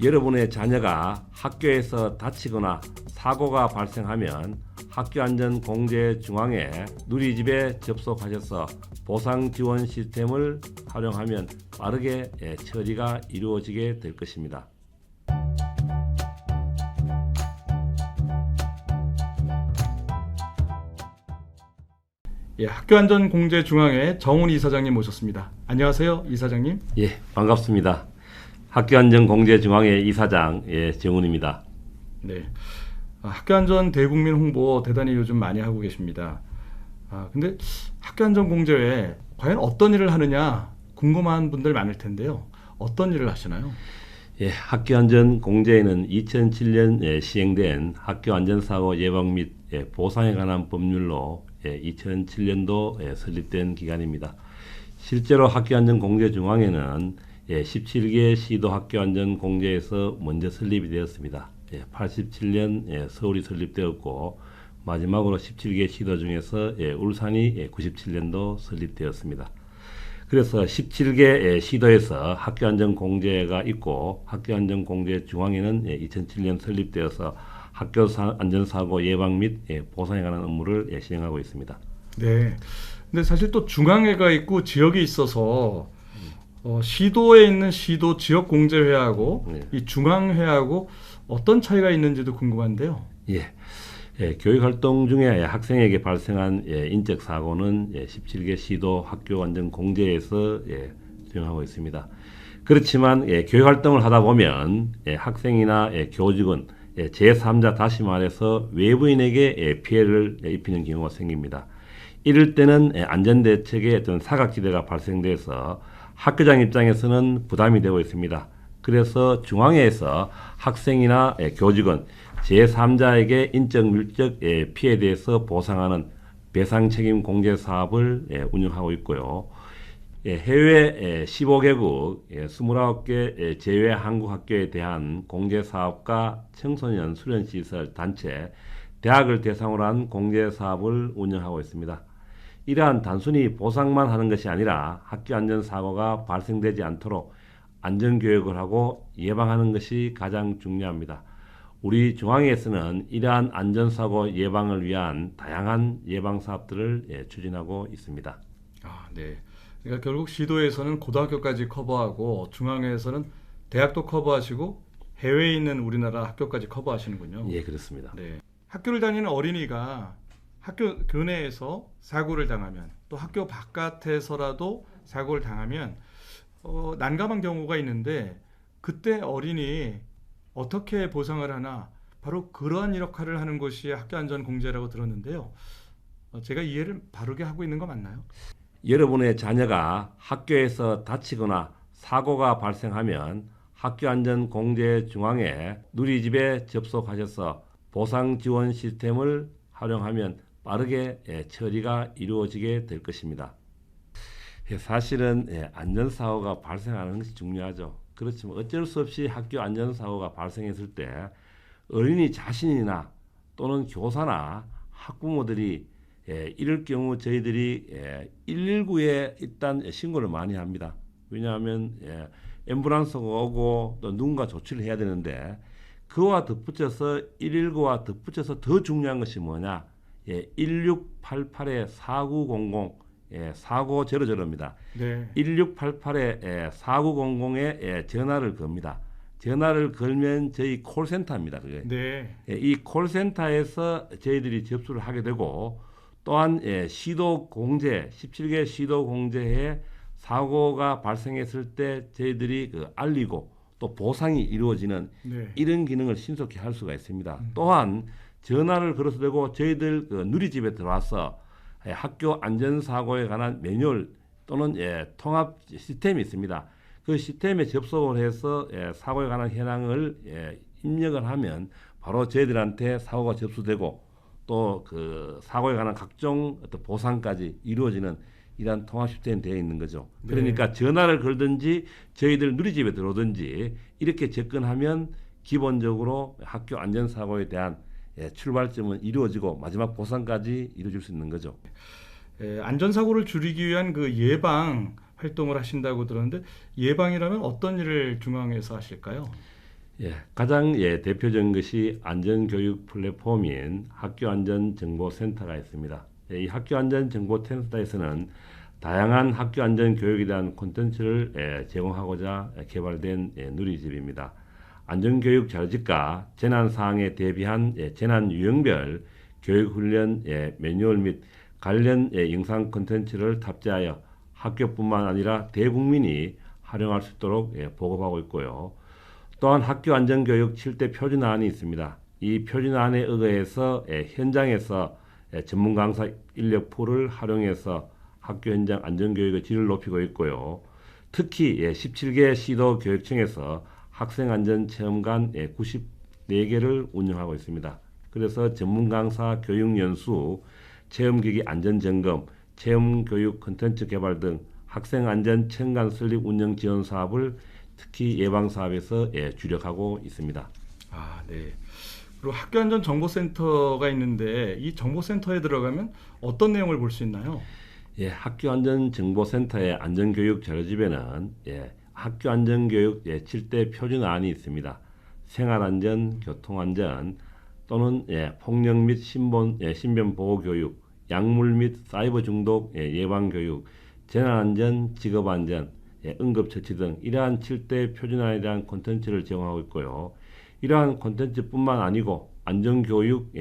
여러분의 자녀가 학교에서 다치거나 사고가 발생하면 학교안전공제중앙회 누리집에 접속하셔서 보상 지원 시스템을 활용하면 빠르게 처리가 이루어지게 될 것입니다. 예, 학교안전공제중앙회 정훈 이사장님 모셨습니다. 안녕하세요, 이사장님. 예, 반갑습니다. 학교안전공제중앙회 이사장 정훈입니다. 네, 학교안전 대국민 홍보 대단히 요즘 많이 하고 계십니다. 근데 학교안전공제회 과연 어떤 일을 하느냐 궁금한 분들 많을 텐데요. 어떤 일을 하시나요? 예, 학교안전공제회는 2007년 시행된 학교안전사고 예방 및 보상에 관한 법률로 2007년도 설립된 기관입니다. 실제로 학교안전공제중앙회는 17개 시도 학교안전공제에서 먼저 설립이 되었습니다. 87년 서울이 설립되었고 마지막으로 17개 시도 중에서 울산이 97년도 설립되었습니다. 그래서 17개 시도에서 학교안전공제가 있고 학교안전공제중앙회는 2007년 설립되어서 학교 안전사고 예방 및 보상에 관한 업무를 시행하고 있습니다. 네. 근데 사실 또 중앙회가 있고 지역이 있어서 시도에 있는 시도 지역공제회하고 이 중앙회하고 어떤 차이가 있는지도 궁금한데요. 교육활동 중에 학생에게 발생한 인적 사고는 17개 시도 학교안전공제에서 수행하고 있습니다. 그렇지만 교육활동을 하다 보면 학생이나 교직원, 제3자 다시 말해서 외부인에게 피해를 입히는 경우가 생깁니다. 이럴 때는 안전대책에 어떤 사각지대가 발생돼서 학교장 입장에서는 부담이 되고 있습니다. 그래서 중앙회에서 학생이나 교직원, 제3자에게 인적 물적 피해에 대해서 보상하는 배상책임 공제 사업을 운영하고 있고요. 해외 15개국 29개 제외 한국 학교에 대한 공제 사업과 청소년 수련시설 단체, 대학을 대상으로 한 공제 사업을 운영하고 있습니다. 이러한 단순히 보상만 하는 것이 아니라 학교 안전사고가 발생되지 않도록 안전교육을 하고 예방하는 것이 가장 중요합니다. 우리 중앙회에서는 이러한 안전사고 예방을 위한 다양한 예방사업들을 추진하고 있습니다. 네. 그러니까 결국 시도에서는 고등학교까지 커버하고 중앙회에서는 대학도 커버하시고 해외에 있는 우리나라 학교까지 커버하시는군요. 예, 그렇습니다. 네. 학교를 다니는 어린이가 학교 교내에서 사고를 당하면 또 학교 바깥에서라도 사고를 당하면 난감한 경우가 있는데 그때 어린이 어떻게 보상을 하나 바로 그러한 역할을 하는 것이 학교안전공제라고 들었는데요. 제가 이해를 바르게 하고 있는 거 맞나요? 여러분의 자녀가 학교에서 다치거나 사고가 발생하면 학교안전공제중앙회 누리집에 접속하셔서 보상지원 시스템을 활용하면 빠르게 처리가 이루어지게 될 것입니다. 사실은 안전사고가 발생하는 것이 중요하죠. 그렇지만 어쩔 수 없이 학교 안전사고가 발생했을 때 어린이 자신이나 또는 교사나 학부모들이 이럴 경우 저희들이 119에 일단 신고를 많이 합니다. 왜냐하면 앰뷸런스가 오고 또 누군가 조치를 해야 되는데 그와 덧붙여서 119와 덧붙여서 더 중요한 것이 뭐냐 1688-4900 사고 00입니다. 네. 1688-4900에 전화를 겁니다. 전화를 걸면 저희 콜센터입니다. 그게. 네. 이 콜센터에서 저희들이 접수를 하게 되고 또한 시도 공제 17개 시도 공제에 사고가 발생했을 때 저희들이 알리고 또 보상이 이루어지는 이런 기능을 신속히 할 수가 있습니다. 또한 전화를 걸어서 되고 저희들 누리집에 들어와서 학교 안전사고에 관한 매뉴얼 또는 통합 시스템이 있습니다. 그 시스템에 접속을 해서 사고에 관한 현황을 입력을 하면 바로 저희들한테 사고가 접수되고 또 그 사고에 관한 각종 어떤 보상까지 이루어지는 이러한 통합 시스템이 되어 있는 거죠. 그러니까 전화를 걸든지 저희들 누리집에 들어오든지 이렇게 접근하면 기본적으로 학교 안전사고에 대한 출발점은 이루어지고 마지막 보상까지 이루어질 수 있는 거죠. 안전사고를 줄이기 위한 그 예방 활동을 하신다고 들었는데 예방이라면 어떤 일을 중앙에서 하실까요? 가장 대표적인 것이 안전교육 플랫폼인 학교안전정보센터가 있습니다. 이 학교안전정보센터에서는 다양한 학교안전교육에 대한 콘텐츠를 제공하고자 개발된 누리집입니다. 안전교육 자료집과 재난사항에 대비한 재난 유형별 교육훈련 매뉴얼 및 관련 영상 콘텐츠를 탑재하여 학교뿐만 아니라 대국민이 활용할 수 있도록 보급하고 있고요. 또한 학교안전교육 7대 표준안이 있습니다. 이 표준안에 의거해서 현장에서 전문 강사 인력 풀을 활용해서 학교 현장 안전교육의 질을 높이고 있고요. 특히 17개 시도 교육청에서 학생안전체험관 94개를 운영하고 있습니다. 그래서 전문 강사 교육 연수, 체험기기 안전점검, 체험교육 콘텐츠 개발 등 학생안전체험관 설립 운영 지원 사업을 특히 예방 사업에서 주력하고 있습니다. 아, 네. 그리고 학교안전정보센터가 있는데 이 정보센터에 들어가면 어떤 내용을 볼 수 있나요? 학교안전정보센터의 안전교육 자료집에는 학교안전교육 7대 표준안이 있습니다. 생활안전, 교통안전 또는 폭력 및 신변 보호교육, 약물 및 사이버 중독 예방교육, 재난안전, 직업안전, 응급처치 등 이러한 7대 표준안에 대한 콘텐츠를 제공하고 있고요. 이러한 콘텐츠뿐만 아니고 안전교육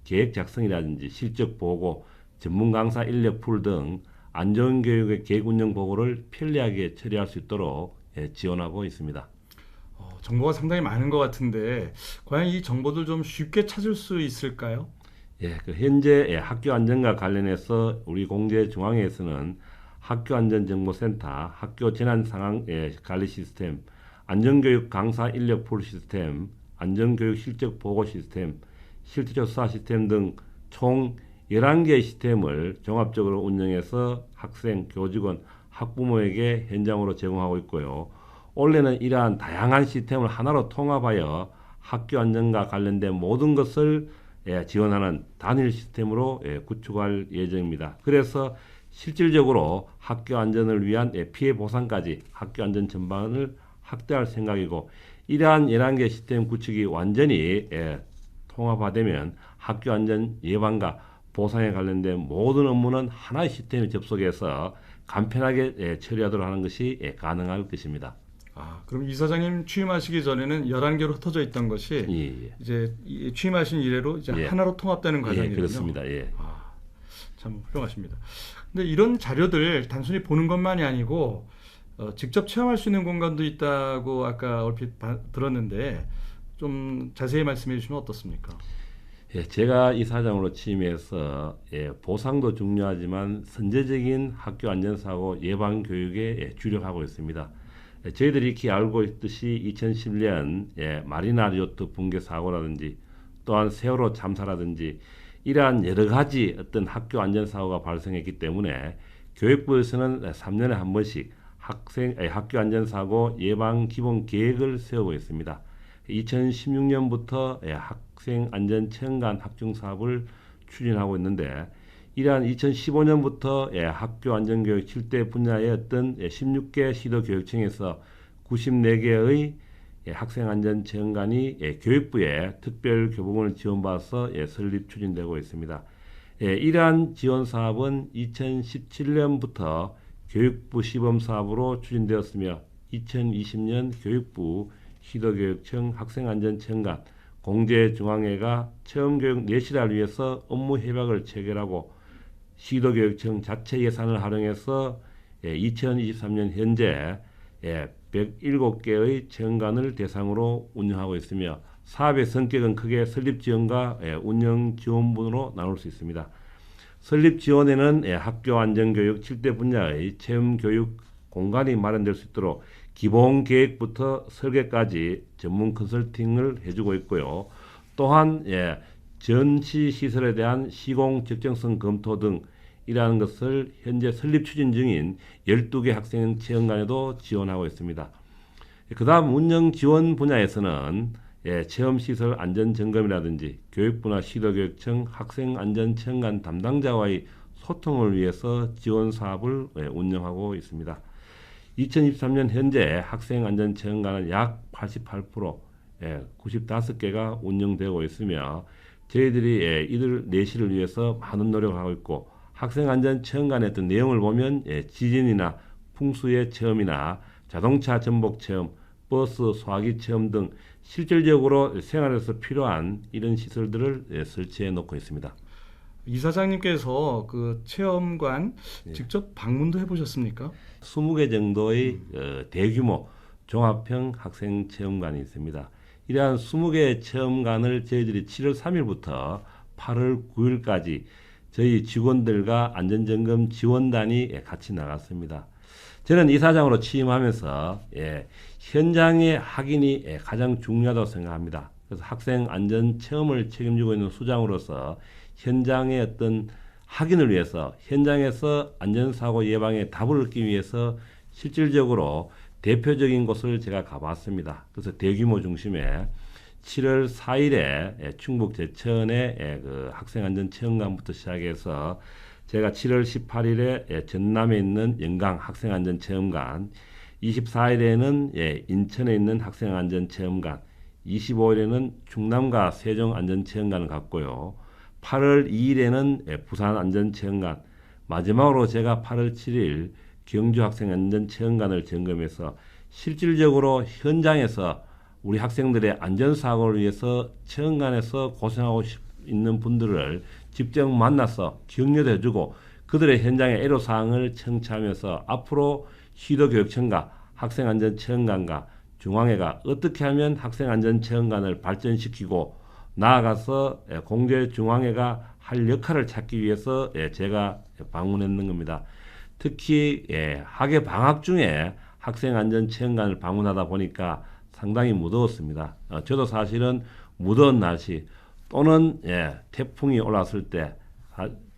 계획 작성이라든지 실적 보고, 전문 강사 인력 풀 등 안전교육의 계획 운영 보고를 편리하게 처리할 수 있도록 지원하고 있습니다. 정보가 상당히 많은 것 같은데 과연 이 정보들 좀 쉽게 찾을 수 있을까요? 현재 학교 안전과 관련해서 우리 공제중앙회에서는 학교안전정보센터, 학교 재난상황 관리 시스템, 안전교육 강사 인력 풀 시스템, 안전교육 실적 보고 시스템, 실태조사 시스템 등 총 11개의 시스템을 종합적으로 운영해서 학생, 교직원, 학부모에게 현장으로 제공하고 있고요. 올해는 이러한 다양한 시스템을 하나로 통합하여 학교 안전과 관련된 모든 것을 지원하는 단일 시스템으로 구축할 예정입니다. 그래서 실질적으로 학교 안전을 위한 피해 보상까지 학교 안전 전반을 확대할 생각이고, 이러한 11개 시스템 구축이 완전히 통합화되면 학교 안전 예방과 보상에 관련된 모든 업무는 하나의 시스템에 접속해서 간편하게 처리하도록 하는 것이 가능할 것입니다. 그럼 이사장님 취임하시기 전에는 11개로 흩어져 있던 것이 이제 취임하신 이래로 이제 하나로 통합되는 과정이군요. 그렇습니다. 참 훌륭하십니다. 근데 이런 자료들 단순히 보는 것만이 아니고 직접 체험할 수 있는 공간도 있다고 아까 얼핏 들었는데 좀 자세히 말씀해 주시면 어떻습니까? 제가 이사장으로 취임해서 보상도 중요하지만 선제적인 학교 안전사고 예방 교육에 주력하고 있습니다. 저희들이 익히 알고 있듯이 2010년 마리나 요트 붕괴 사고라든지 또한 세월호 참사라든지 이러한 여러 가지 어떤 학교 안전사고가 발생했기 때문에 교육부에서는 3년에 한 번씩 학교 안전사고 예방 기본 계획을 세우고 있습니다. 2016년부터 학생 안전 체험관 확충 사업을 추진하고 있는데, 이러한 2015년부터 학교 안전교육 7대 분야의 어떤 16개 시도 교육청에서 94개의 학생 안전 체험관이 교육부의 특별 교부문을 지원받아서 설립 추진되고 있습니다. 이러한 지원 사업은 2017년부터 교육부 시범 사업으로 추진되었으며 2020년 교육부 시도교육청 학생안전체험관 공제중앙회가 체험교육 내실화를 위해서 업무 협약을 체결하고 시도교육청 자체 예산을 활용해서 2023년 현재 107개의 체험관을 대상으로 운영하고 있으며, 사업의 성격은 크게 설립 지원과 운영 지원분으로 나눌 수 있습니다. 설립 지원에는 학교 안전교육 7대 분야의 체험교육 공간이 마련될 수 있도록 기본 계획부터 설계까지 전문 컨설팅을 해주고 있고요. 또한 전시 시설에 대한 시공 적정성 검토 등 이러한 것을 현재 설립 추진 중인 12개 학생 체험관에도 지원하고 있습니다. 그 다음 운영 지원 분야에서는 체험시설 안전점검이라든지 교육부나 시도교육청 학생안전체험관 담당자와의 소통을 위해서 지원 사업을 운영하고 있습니다. 2023년 현재 학생안전체험관은 약 88%, 95개가 운영되고 있으며 저희들이 이들 내실을 위해서 많은 노력을 하고 있고 학생안전체험관의 어떤 내용을 보면 지진이나 풍수의 체험이나 자동차 전복 체험, 버스 소화기 체험 등 실질적으로 생활에서 필요한 이런 시설들을 설치해 놓고 있습니다. 이사장님께서 그 체험관 예. 직접 방문도 해보셨습니까? 20개 정도의 대규모 종합형 학생 체험관이 있습니다. 이러한 20개의 체험관을 저희들이 7월 3일부터 8월 9일까지 저희 직원들과 안전점검 지원단이 같이 나갔습니다. 저는 이사장으로 취임하면서 현장의 확인이 가장 중요하다고 생각합니다. 그래서 학생 안전 체험을 책임지고 있는 수장으로서 현장의 어떤 확인을 위해서 현장에서 안전사고 예방에 답을 얻기 위해서 실질적으로 대표적인 곳을 제가 가봤습니다. 그래서 대규모 중심에 7월 4일에 충북 제천의 그 학생안전체험관부터 시작해서 제가 7월 18일에 전남에 있는 영강 학생안전체험관, 24일에는 인천에 있는 학생안전체험관, 25일에는 충남과 세종안전체험관을 갔고요. 8월 2일에는 부산안전체험관, 마지막으로 제가 8월 7일 경주학생안전체험관을 점검해서 실질적으로 현장에서 우리 학생들의 안전사고를 위해서 체험관에서 고생하고 있는 분들을 직접 만나서 격려도 해주고 그들의 현장의 애로사항을 청취하면서 앞으로 시도교육청과 학생안전체험관과 중앙회가 어떻게 하면 학생안전체험관을 발전시키고 나아가서 공제중앙회가 할 역할을 찾기 위해서 제가 방문했는 겁니다. 특히 학예 방학 중에 학생안전체험관을 방문하다 보니까 상당히 무더웠습니다. 저도 사실은 무더운 날씨 또는 태풍이 올랐을 때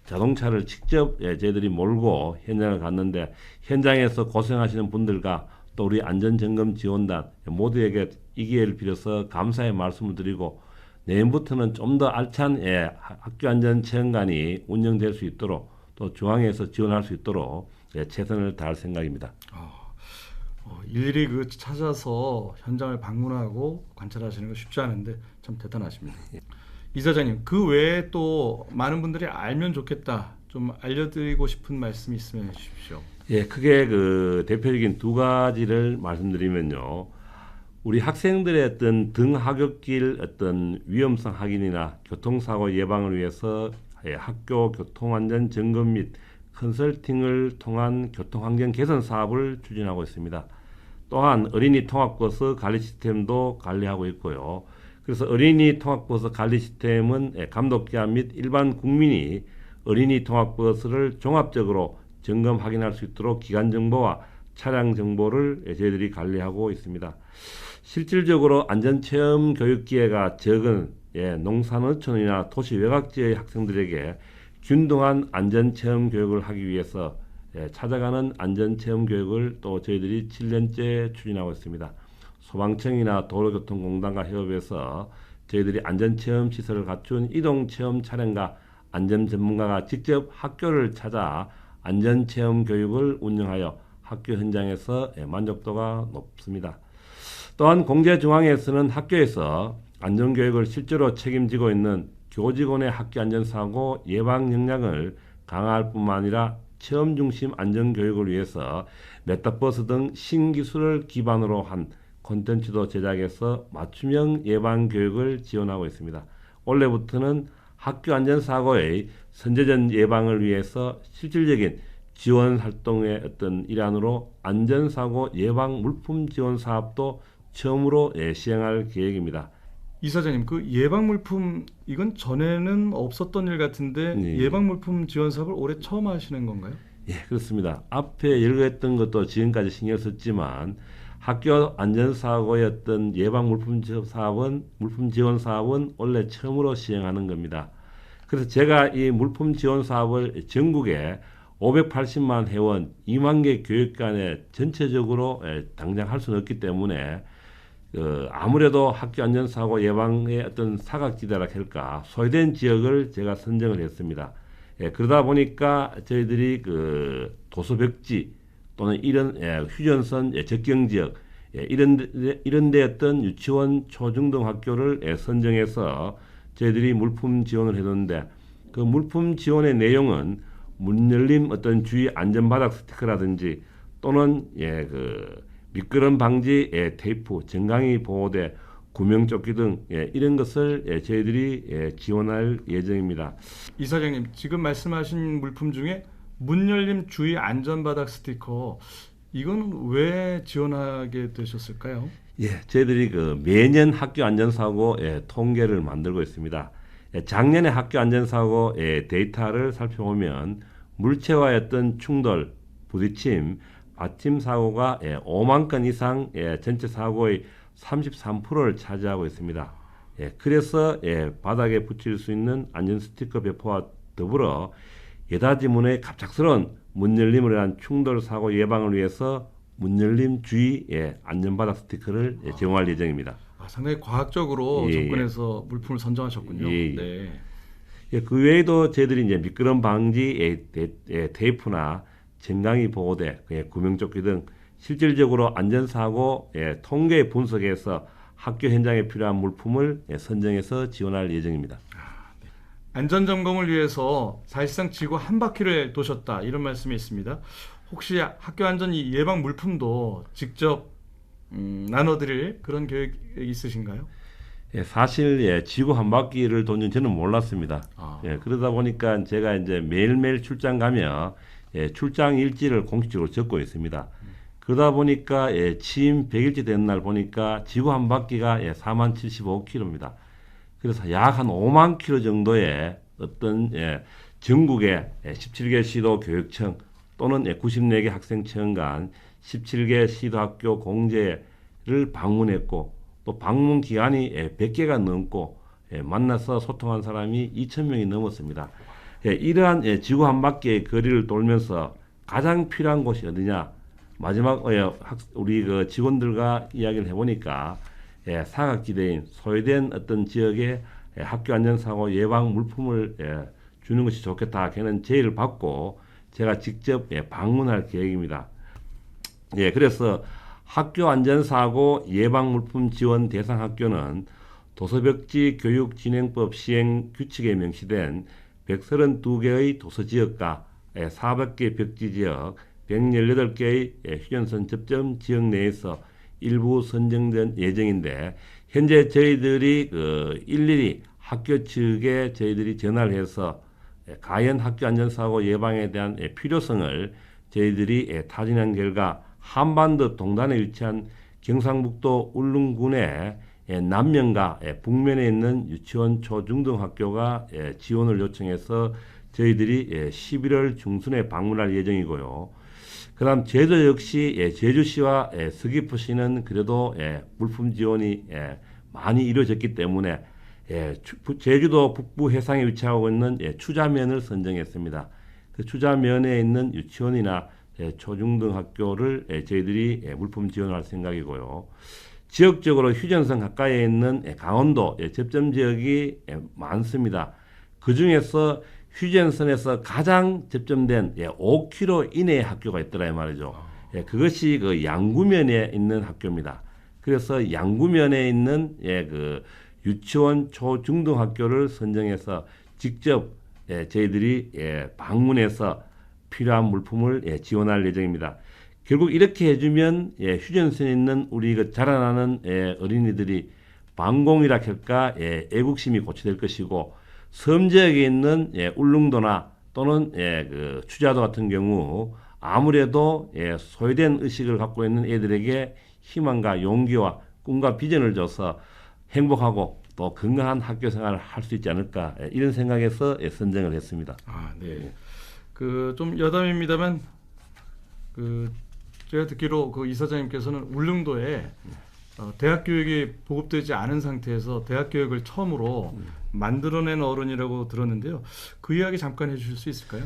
자동차를 직접 저희들이 몰고 현장을 갔는데 현장에서 고생하시는 분들과 또 우리 안전점검 지원단 모두에게 이 기회를 빌어서 감사의 말씀을 드리고 내년부터는 좀 더 알찬 학교안전체험관이 운영될 수 있도록 또 중앙에서 지원할 수 있도록 최선을 다할 생각입니다. 일일이 그 찾아서 현장을 방문하고 관찰하시는 거 쉽지 않은데 참 대단하십니다. 이사장님, 그 외에 또 많은 분들이 알면 좋겠다, 좀 알려드리고 싶은 말씀이 있으면 해주십시오. 크게 그 대표적인 두 가지를 말씀드리면요. 우리 학생들의 어떤 등하굣길 어떤 위험성 확인이나 교통사고 예방을 위해서 학교 교통안전 점검 및 컨설팅을 통한 교통환경 개선 사업을 추진하고 있습니다. 또한 어린이 통학버스 관리 시스템도 관리하고 있고요. 그래서 어린이 통학버스 관리 시스템은 감독자 및 일반 국민이 어린이 통학버스를 종합적으로 점검 확인할 수 있도록 기간 정보와 차량 정보를 저희들이 관리하고 있습니다. 실질적으로 안전체험 교육 기회가 적은 농산어촌이나 도시 외곽지의 학생들에게 균등한 안전체험 교육을 하기 위해서 찾아가는 안전체험 교육을 또 저희들이 7년째 추진하고 있습니다. 소방청이나 도로교통공단과 협업해서 저희들이 안전체험 시설을 갖춘 이동체험 차량과 안전전문가가 직접 학교를 찾아 안전체험 교육을 운영하여 학교 현장에서 만족도가 높습니다. 또한 공제중앙에서는 학교에서 안전교육을 실제로 책임지고 있는 교직원의 학교안전사고 예방 역량을 강화할 뿐만 아니라 체험 중심 안전교육을 위해서 메타버스 등 신기술을 기반으로 한 콘텐츠도 제작해서 맞춤형 예방교육을 지원하고 있습니다. 올해부터는 학교안전사고의 선제전 예방을 위해서 실질적인 지원 활동의 어떤 일환으로 안전사고 예방 물품 지원 사업도 처음으로 시행할 계획입니다. 이사장님, 그 예방물품 이건 전에는 없었던 일 같은데 예방물품 지원 사업을 올해 처음 하시는 건가요? 그렇습니다. 앞에 열거했던 것도 지금까지 신경 썼지만 학교 안전사고의 어떤 예방물품 지원 사업은 원래 처음으로 시행하는 겁니다. 그래서 제가 이 물품 지원 사업을 전국에 580만 회원 2만 개 교육관에 전체적으로 당장 할 수는 없기 때문에 아무래도 학교 안전사고 예방의 어떤 사각지대라 할까 소외된 지역을 제가 선정을 했습니다. 그러다 보니까 저희들이 그 도서벽지 또는 이런 휴전선 접경 지역 이런 데였던 유치원 초중등 학교를 선정해서 저희들이 물품 지원을 해줬는데 그 물품 지원의 내용은 문 열림 어떤 주의 안전바닥 스티커라든지 또는 그 미끄럼 방지 테이프, 정강이 보호대, 구명조끼 등 이런 것을 저희들이 지원할 예정입니다. 이사장님, 지금 말씀하신 물품 중에 문 열림 주의 안전바닥 스티커, 이건 왜 지원하게 되셨을까요? 저희들이 그 매년 학교 안전사고 통계를 만들고 있습니다. 작년에 학교 안전사고 데이터를 살펴보면 물체와의 충돌, 부딪힘, 받침 사고가 5만 건 이상 전체 사고의 33%를 차지하고 있습니다. 그래서 바닥에 붙일 수 있는 안전 스티커 배포와 더불어 여닫이문의 갑작스러운 문 열림을 위한 충돌 사고 예방을 위해서 문 열림 주의 안전바닥 스티커를 제공할 예정입니다. 상당히 과학적으로 접근해서 물품을 선정하셨군요. 네. 그 외에도 저희들이 이제 미끄럼 방지 테이프나 정강이 보호대, 구명조끼 등 실질적으로 안전사고 통계 분석해서 학교 현장에 필요한 물품을 선정해서 지원할 예정입니다. 안전점검을 위해서 사실상 지구 한 바퀴를 도셨다, 이런 말씀이 있습니다. 혹시 학교 안전 예방 물품도 직접 나눠드릴 그런 계획 있으신가요? 사실 지구 한 바퀴를 도는 저는 몰랐습니다. 그러다 보니까 제가 이제 매일매일 출장 가면 출장 일지를 공식적으로 적고 있습니다. 그러다 보니까 취임 100일째 된 날 보니까 지구 한 바퀴가 4만 75km입니다. 그래서 약 한 5만 km 정도의 어떤 전국의 17개 시도 교육청 또는 94개 학생청 간 17개 시도학교 공제를 방문했고 또 방문 기간이 100개가 넘고 만나서 소통한 사람이 2,000명이 넘었습니다. 이러한 지구 한 바퀴의 거리를 돌면서 가장 필요한 곳이 어디냐? 마지막 우리 그 직원들과 이야기를 해보니까 사각지대인 소외된 어떤 지역에 학교 안전사고 예방 물품을 주는 것이 좋겠다. 걔는 제의를 받고 제가 직접 방문할 계획입니다. 그래서 학교 안전사고 예방 물품 지원 대상 학교는 도서벽지 교육진행법 시행 규칙에 명시된 132개의 도서지역과 400개 벽지지역, 118개의 휴전선 접점 지역 내에서 일부 선정된 예정인데 현재 저희들이 일일이 학교 측에 저희들이 전화를 해서 가연 학교 안전사고 예방에 대한 필요성을 저희들이 타진한 결과 한반도 동단에 위치한 경상북도 울릉군의 남면과 북면에 있는 유치원 초중등 학교가 지원을 요청해서 저희들이 11월 중순에 방문할 예정이고요. 그 다음 제주 역시 제주시와 서귀포시는 그래도 물품 지원이 많이 이루어졌기 때문에 제주도 북부 해상에 위치하고 있는 추자면을 선정했습니다. 그 추자면에 있는 유치원이나 초중등 학교를 저희들이 물품 지원할 생각이고요. 지역적으로 휴전선 가까이에 있는 강원도 접점 지역이 많습니다. 그 중에서 휴전선에서 가장 접점된 5km 이내의 학교가 있더라 이 말이죠. 그것이 그 양구면에 있는 학교입니다. 그래서 양구면에 있는 그 유치원 초중등 학교를 선정해서 직접 저희들이 방문해서 필요한 물품을 지원할 예정입니다. 결국 이렇게 해주면 휴전선에 있는 우리 그 자라나는 어린이들이 방공이라 할까 애국심이 고취될 것이고 섬 지역에 있는 울릉도나 또는 그 추자도 같은 경우 아무래도 소외된 의식을 갖고 있는 애들에게 희망과 용기와 꿈과 비전을 줘서 행복하고 또 건강한 학교 생활을 할 수 있지 않을까 이런 생각에서 선정을 했습니다. 네. 그 좀 여담입니다만 제가 듣기로 그 이사장님께서는 울릉도에 대학 교육이 보급되지 않은 상태에서 대학 교육을 처음으로 만들어낸 어른이라고 들었는데요. 그 이야기 잠깐 해주실 수 있을까요?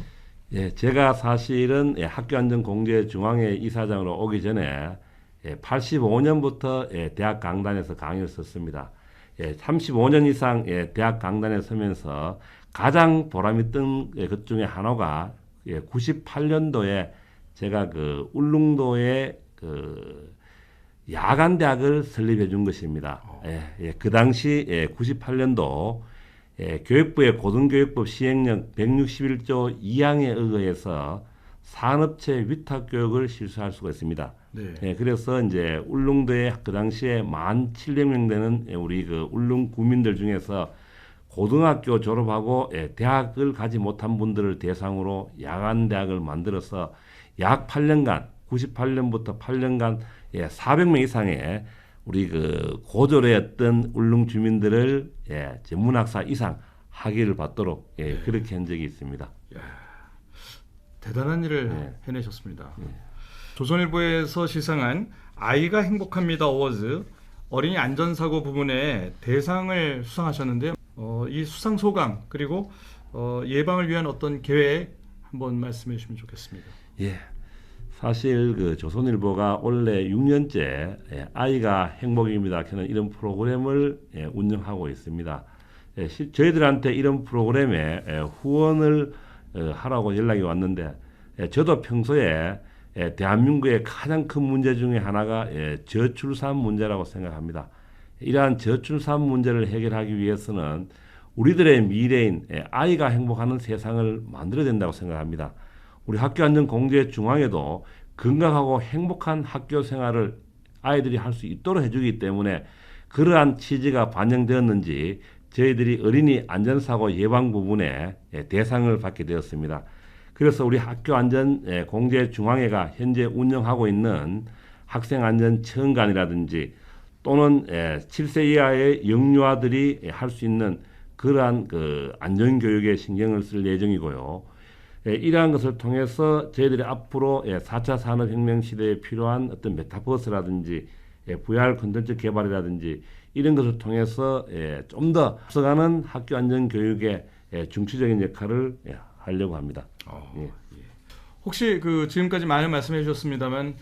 제가 사실은 학교안전공제중앙회 이사장으로 오기 전에 85년부터 대학 강단에서 강의를 썼습니다. 35년 이상 대학 강단에 서면서 가장 보람이 뜬 것 중에 하나가 98년도에 제가 그 울릉도에 그 야간 대학을 설립해 준 것입니다. 그 당시 98년도 교육부의 고등교육법 시행령 161조 2항에 의거해서 산업체 위탁 교육을 실시할 수가 있습니다. 네. 그래서 이제 울릉도에 그 당시에 1,700명 되는 우리 그 울릉 구민들 중에서 고등학교 졸업하고 대학을 가지 못한 분들을 대상으로 야간 대학을 만들어서 약 8년간 98년부터 8년간 400명 이상의 우리 그 고졸의 어떤 울릉 주민들을 전문학사 이상 학위를 받도록 그렇게 한 적이 있습니다. 대단한 일을 해내셨습니다. 조선일보에서 시상한 아이가 행복합니다 어워즈 어린이 안전사고 부분에 대상을 수상하셨는데요. 이 수상 소감 그리고 예방을 위한 어떤 계획 한번 말씀해 주시면 좋겠습니다. 사실 그 조선일보가 원래 6년째 아이가 행복입니다 하는 이런 프로그램을 운영하고 있습니다. 저희들한테 이런 프로그램에 후원을 하라고 연락이 왔는데 저도 평소에 대한민국의 가장 큰 문제 중에 하나가 저출산 문제라고 생각합니다. 이러한 저출산 문제를 해결하기 위해서는 우리들의 미래인 아이가 행복하는 세상을 만들어야 된다고 생각합니다. 우리 학교안전공제중앙에도 건강하고 행복한 학교 생활을 아이들이 할 수 있도록 해주기 때문에 그러한 취지가 반영되었는지 저희들이 어린이 안전사고 예방 부분에 대상을 받게 되었습니다. 그래서 우리 학교안전공제중앙회가 현재 운영하고 있는 학생안전청간이라든지 또는 7세 이하의 영유아들이 할 수 있는 그러한 그 안전교육에 신경을 쓸 예정이고요. 이러한 것을 통해서 저희들이 앞으로 4차 산업혁명 시대에 필요한 어떤 메타버스라든지 VR 콘텐츠 개발이라든지 이런 것을 통해서 좀 더 앞서가는 학교 안전 교육의 중추적인 역할을 하려고 합니다. 혹시 그 지금까지 많은 말씀해 주셨습니다만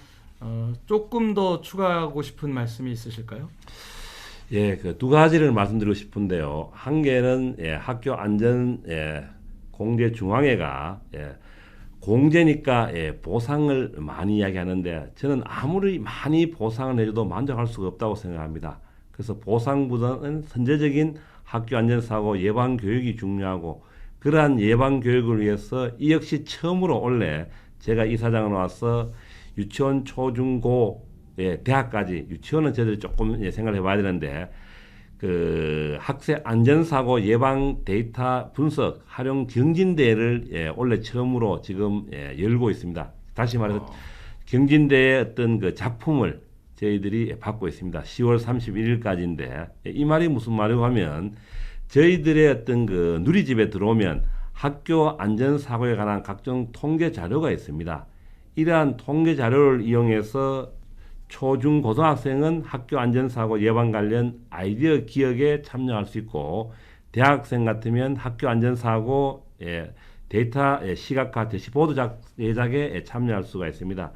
조금 더 추가하고 싶은 말씀이 있으실까요? 그 두 가지를 말씀드리고 싶은데요. 한 개는 학교 안전 공제중앙회가 공제니까 보상을 많이 이야기하는데 저는 아무리 많이 보상을 해줘도 만족할 수가 없다고 생각합니다. 그래서 보상보다는 선제적인 학교 안전사고 예방 교육이 중요하고 그러한 예방 교육을 위해서 이 역시 처음으로 원래 제가 이사장으로 와서 유치원, 초중고, 대학까지 유치원은 저희들이 조금 생각을 해봐야 되는데 그 학생 안전사고 예방 데이터 분석 활용 경진대회를 원래 처음으로 지금 열고 있습니다. 다시 말해서 경진대회 어떤 그 작품을 저희들이 받고 있습니다. 10월 31일까지인데 이 말이 무슨 말이고 하면 저희들의 어떤 그 누리집에 들어오면 학교 안전사고에 관한 각종 통계 자료가 있습니다. 이러한 통계 자료를 이용해서 초중 고등학생은 학교 안전사고 예방 관련 아이디어 기억에 참여할 수 있고 대학생 같으면 학교 안전사고 데이터 시각화 대시보드 제작에 참여할 수가 있습니다.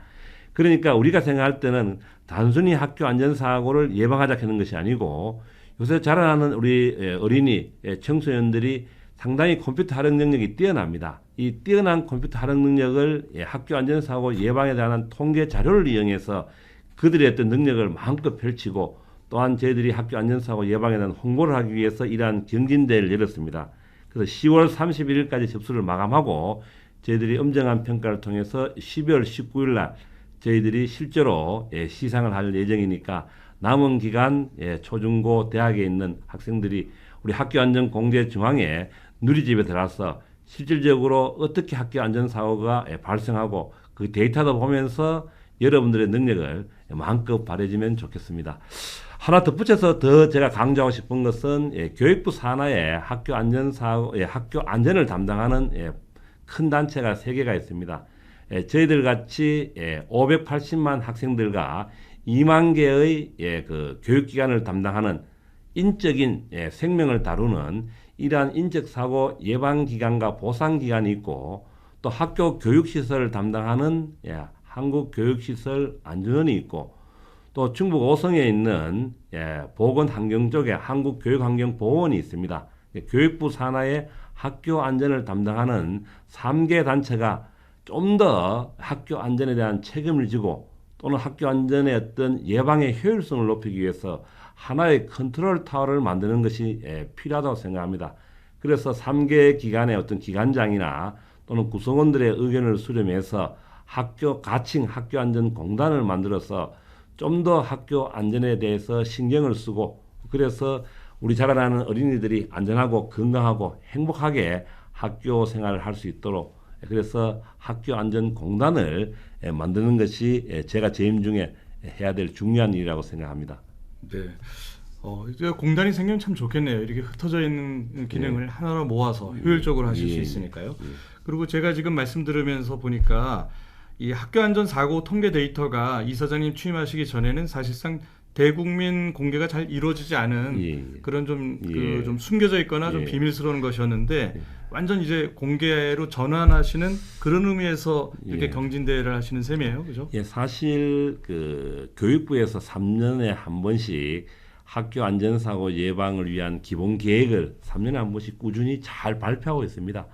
그러니까 우리가 생각할 때는 단순히 학교 안전사고를 예방하자 하는 것이 아니고 요새 자라나는 우리 어린이 청소년들이 상당히 컴퓨터 활용 능력이 뛰어납니다. 이 뛰어난 컴퓨터 활용 능력을 학교 안전사고 예방에 대한 통계 자료를 이용해서 그들의 어떤 능력을 마음껏 펼치고 또한 저희들이 학교 안전사고 예방에 대한 홍보를 하기 위해서 이러한 경진대회를 열었습니다. 그래서 10월 31일까지 접수를 마감하고 저희들이 엄정한 평가를 통해서 12월 19일 날 저희들이 실제로 시상을 할 예정이니까 남은 기간 초중고 대학에 있는 학생들이 우리 학교안전공제중앙회 누리집에 들어가서 실질적으로 어떻게 학교 안전사고가 발생하고 그 데이터도 보면서 여러분들의 능력을 마음껏 발휘해주면 좋겠습니다. 하나 덧붙여서 더 제가 강조하고 싶은 것은 교육부 산하에 학교 안전사고, 학교 안전을 담당하는 큰 단체가 3개가 있습니다. 저희들 같이 580만 학생들과 2만 개의 그 교육기관을 담당하는 인적인 생명을 다루는 이러한 인적사고 예방기관과 보상기관이 있고 또 학교 교육시설을 담당하는 한국교육시설 안전원이 있고 또 충북 오성에 있는 보건환경 쪽에 한국교육환경보건원이 있습니다. 교육부 산하의 학교 안전을 담당하는 3개 단체가 좀 더 학교 안전에 대한 책임을 지고 또는 학교 안전의 어떤 예방의 효율성을 높이기 위해서 하나의 컨트롤 타워를 만드는 것이 필요하다고 생각합니다. 그래서 3개 기관의 어떤 기관장이나 또는 구성원들의 의견을 수렴해서 학교 가칭 학교안전공단을 만들어서 좀 더 학교 안전에 대해서 신경을 쓰고, 그래서 우리 자라나는 어린이들이 안전하고 건강하고 행복하게 학교 생활을 할 수 있도록, 그래서 학교안전공단을 만드는 것이 제가 재임 중에 해야 될 중요한 일이라고 생각합니다. 네. 이제 공단이 생기면 참 좋겠네요. 이렇게 흩어져 있는 기능을 하나로 모아서 효율적으로 하실 수 있으니까요. 그리고 제가 지금 말씀 들으면서 보니까 이 학교안전사고 통계 데이터가 이사장님 취임하시기 전에는 사실상 대국민 공개가 잘 이루어지지 않은 그런 좀 숨겨져 있거나 좀 비밀스러운 것이었는데 완전 이제 공개로 전환하시는 그런 의미에서 이렇게 경진대회를 하시는 셈이에요, 그죠? 사실 그 교육부에서 3년에 한 번씩 학교 안전사고 예방을 위한 기본 계획을 3년에 한 번씩 꾸준히 잘 발표하고 있습니다.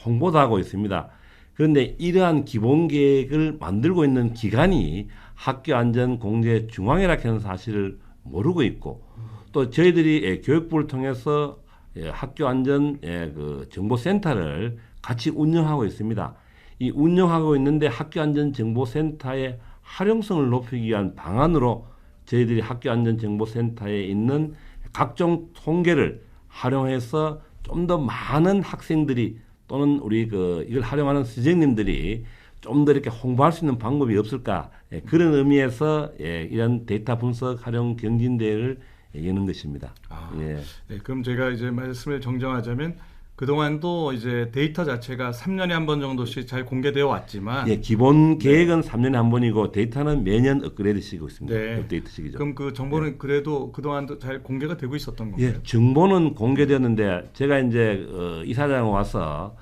홍보도 하고 있습니다. 그런데 이러한 기본 계획을 만들고 있는 기관이 학교안전공제중앙회라고 하는 사실을 모르고 있고, 또 저희들이 교육부를 통해서 학교안전 그 정보센터를 같이 운영하고 있습니다. 이 운영하고 있는데 학교안전정보센터의 활용성을 높이기 위한 방안으로 저희들이 학교안전정보센터에 있는 각종 통계를 활용해서 좀 더 많은 학생들이 또는 우리 이걸 활용하는 선생님들이 좀 더 이렇게 홍보할 수 있는 방법이 없을까, 그런 의미에서 이런 데이터 분석 활용 경진대회를 여는 것입니다. 네, 그럼 제가 이제 말씀을 정정하자면 그동안도 이제 데이터 자체가 3년에 한 번 정도씩 잘 공개되어 왔지만 기본 계획은 3년에 한 번이고 데이터는 매년 업그레이드시키고 있습니다. 업데이트시키죠. 그럼 그 정보는 그래도 그동안도 잘 공개가 되고 있었던 건가요? 정보는 공개되었는데 제가 이제 이사장 와서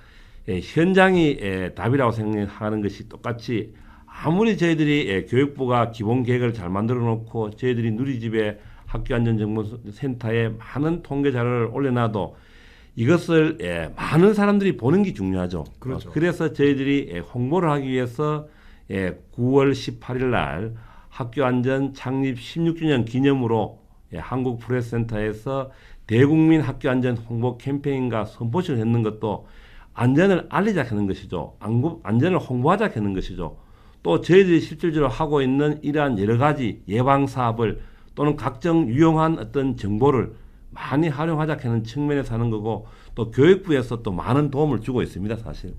현장이 답이라고 생각하는 것이 똑같이, 아무리 저희들이 교육부가 기본 계획을 잘 만들어 놓고 저희들이 누리집에 학교안전정보센터에 많은 통계 자료를 올려놔도 이것을 많은 사람들이 보는 게 중요하죠. 그렇죠. 그래서 저희들이 홍보를 하기 위해서 9월 18일 날 학교안전 창립 16주년 기념으로 한국프레스센터에서 대국민 학교안전 홍보 캠페인과 선포식을 했는 것도 안전을 알리자 하는 것이죠. 안전을 홍보하자 하는 것이죠. 또 저희들이 실질적으로 하고 있는 이러한 여러 가지 예방 사업을 또는 각종 유용한 어떤 정보를 많이 활용하자 하는 측면에서 하는 거고, 또 교육부에서 또 많은 도움을 주고 있습니다, 사실.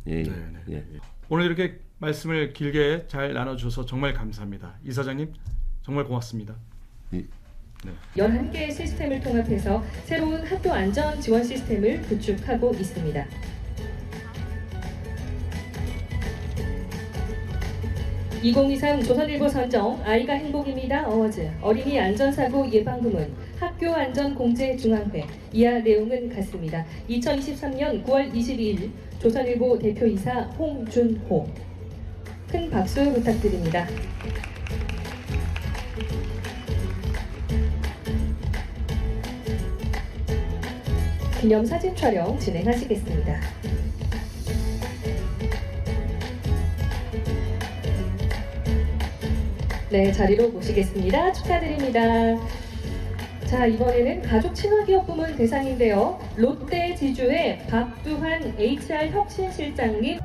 오늘 이렇게 말씀을 길게 잘 나눠주셔서 정말 감사합니다. 이사장님 정말 고맙습니다. 11개의 시스템을 통합해서 새로운 학교 안전 지원 시스템을 구축하고 있습니다. (2023) 조선일보 선정 아이가 행복입니다 어워즈 어린이 안전사고 예방부문 학교안전공제중앙회. 이하 내용은 같습니다. 2023년 9월 22일 조선일보 대표이사 홍준호. 큰 박수 부탁드립니다. 기념사진 촬영 진행하시겠습니다. 네, 자리로 모시겠습니다. 축하드립니다. 자, 이번에는 가족 친화기업 부문 대상인데요. 롯데 지주의 박두환 HR 혁신실장님.